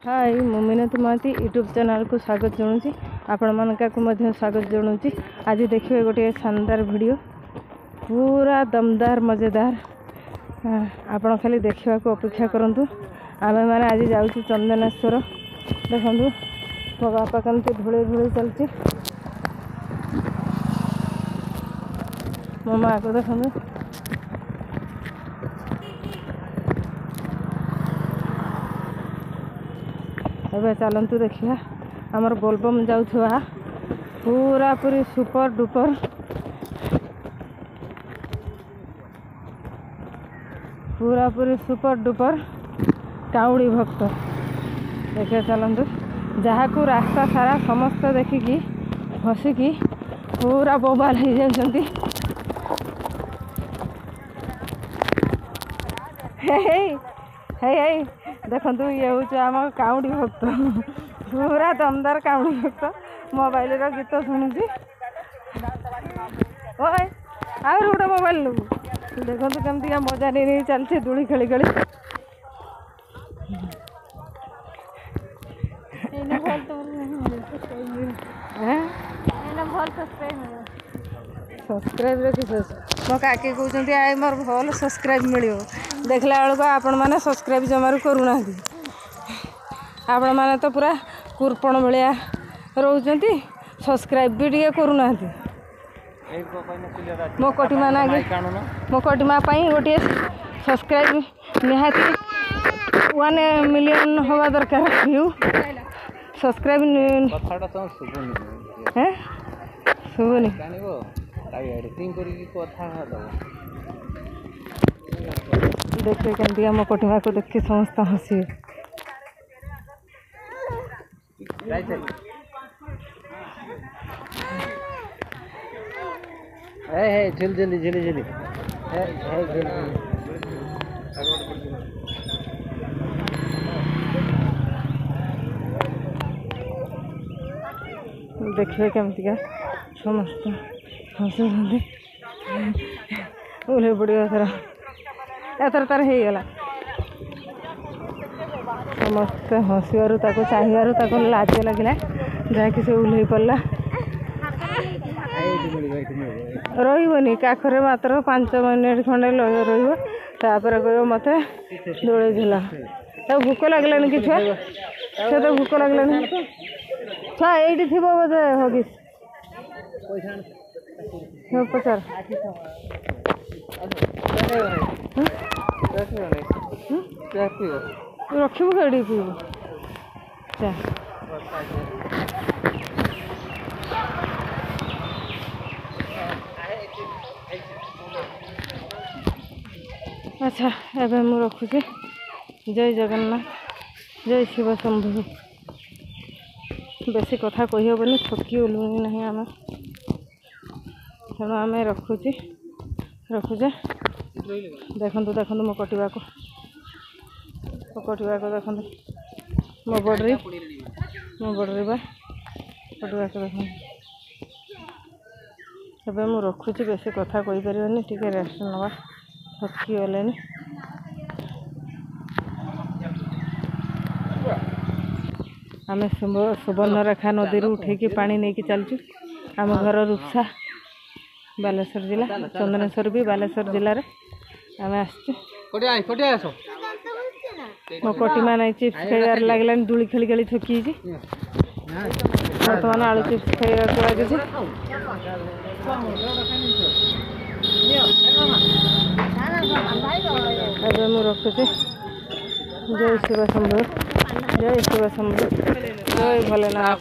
हाय मु मिनती Mahati YouTube channel को स्वागत जनाऊँगी आपण मानक स्वागत जनाऊँगी। आज देखिए गोटे शानदार वीडियो पूरा दमदार मजेदार आपण खाली देखा अपेक्षा करंतु। आमे माने आज जाऊँ चंदनेश्वर देखु मो बापा कमती धूले धूले चलती मो माँ को देखु एबे चलतु देखिया आमर बोलबम जाऊथुआ पूरा पूरी सुपर डुपर पूरा पूरी सुपर डुपर काउड़ी भक्त देखिए चलतु जहाँ को रास्ता सारा समस्त देखिकी हसिकी पूरा बोबाल हो जाती। हे देखु ये हूँ आम काउड़ी भक्त पूरा दमदार काउड़ी भक्त मोबाइल गीत शुणुची ओए आउ गोटे मोबाइल लुबू देखो केमती मजा नहीं चलती दूली खेली खेली सब्सक्राइब मो काकी कहते आई मोर भल सब्सक्राइब मिल देखला बेलू आपण मैंने सब्सक्राइब जमारू करूना आपण मैंने तो पूरा कुरपण भाया रोच सब्सक्राइब भी टे करूना मो कटिमा ना मो कटिमा गोटे सब्सक्राइब निहाती 1 मिलियन हवा दरकार व्यू सब्सक्राइब शुभुनि देखिए केमती आम कटिमा को देखिए समस्त हसी झिल झिली झिली झिली देखिए केमती समस्त हसी ओल्हे पड़ो एथर तार हो गला समस्ते हसबार चाहिए लाज लगे जहाँकि से ओल्हे पड़ा रही काखरे मात्र 5 मिनिट खंडे रपर कह मत दौड़े झुला भूक लगलानी कि छुआ से तो भूक लगलानी छुआ ये थी बोधे हगिस पचार रखू कड़ी पीबू अच्छा एवं मु रखुची। जय जगन्नाथ जय शिव शंभु। बेसी कथा कही हेनी थकी ओलुनी ना आम तेणु आम रखुचे देखु देखु मो कटिवा को देखु मो बड्री बा कटिवा को देखु एवं मु रखुची। बेसी कथा कही पारे टी रेस्ट नवा थकी गले आम सुवर्णरेखा नदी उठेकी पानी नहीं चलचु। आम घर रूपसा बालेश्वर जिला चंदनेश्वर भी बालेश्वर जिले में आम आस मो कटिमा नहीं चिप्स खाइबार लगे दूली खेली खेली थकी बर्तमान आलू चिप्स खाइबा लगे अरे मु रखुचे। जय शिव शंभु जय शिव शंभु जय भोलेनाथ।